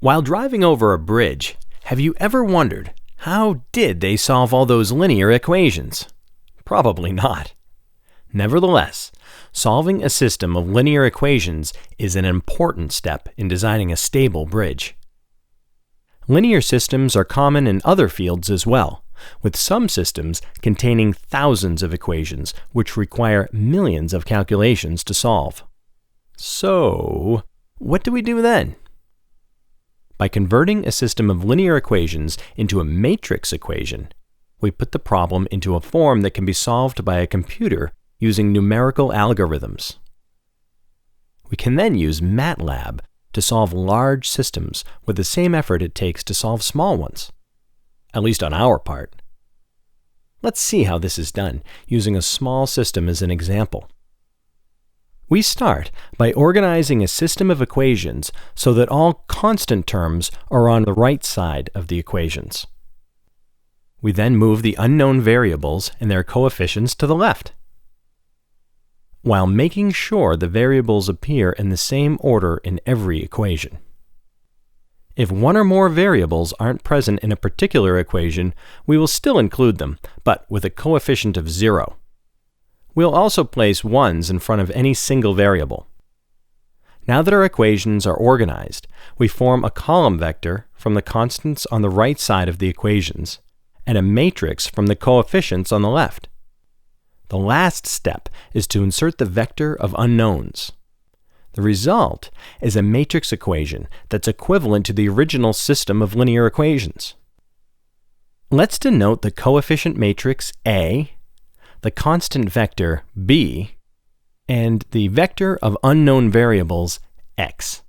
While driving over a bridge, have you ever wondered, how did they solve all those linear equations? Probably not. Nevertheless, solving a system of linear equations is an important step in designing a stable bridge. Linear systems are common in other fields as well, with some systems containing thousands of equations which require millions of calculations to solve. So, what do we do then? By converting a system of linear equations into a matrix equation, we put the problem into a form that can be solved by a computer using numerical algorithms. We can then use MATLAB to solve large systems with the same effort it takes to solve small ones, at least on our part. Let's see how this is done using a small system as an example. We start by organizing a system of equations so that all constant terms are on the right side of the equations. We then move the unknown variables and their coefficients to the left, while making sure the variables appear in the same order in every equation. If one or more variables aren't present in a particular equation, we will still include them, but with a coefficient of 0. We'll also place 1s in front of any single variable. Now that our equations are organized, we form a column vector from the constants on the right side of the equations and a matrix from the coefficients on the left. The last step is to insert the vector of unknowns. The result is a matrix equation that's equivalent to the original system of linear equations. Let's denote the coefficient matrix A, the constant vector b, and the vector of unknown variables x.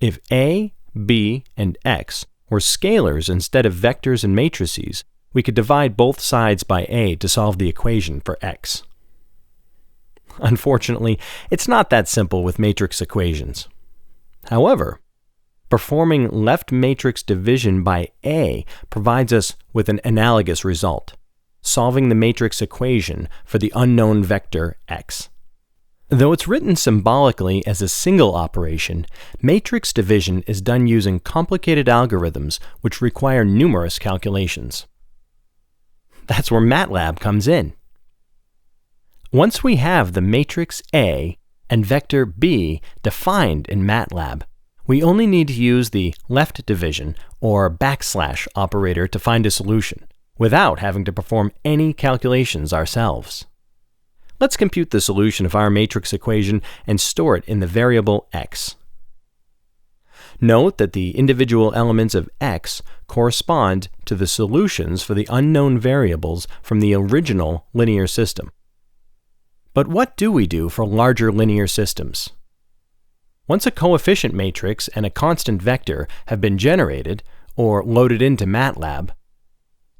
If a, b, and x were scalars instead of vectors and matrices, we could divide both sides by a to solve the equation for x. Unfortunately, it's not that simple with matrix equations. However, performing left matrix division by a provides us with an analogous result, solving the matrix equation for the unknown vector x. Though it's written symbolically as a single operation, matrix division is done using complicated algorithms which require numerous calculations. That's where MATLAB comes in. Once we have the matrix A and vector B defined in MATLAB, we only need to use the left division or backslash operator to find a solution, without having to perform any calculations ourselves. Let's compute the solution of our matrix equation and store it in the variable x. Note that the individual elements of x correspond to the solutions for the unknown variables from the original linear system. But what do we do for larger linear systems? Once a coefficient matrix and a constant vector have been generated or loaded into MATLAB,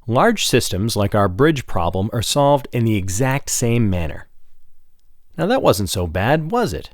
large systems like our bridge problem are solved in the exact same manner. Now that wasn't so bad, was it?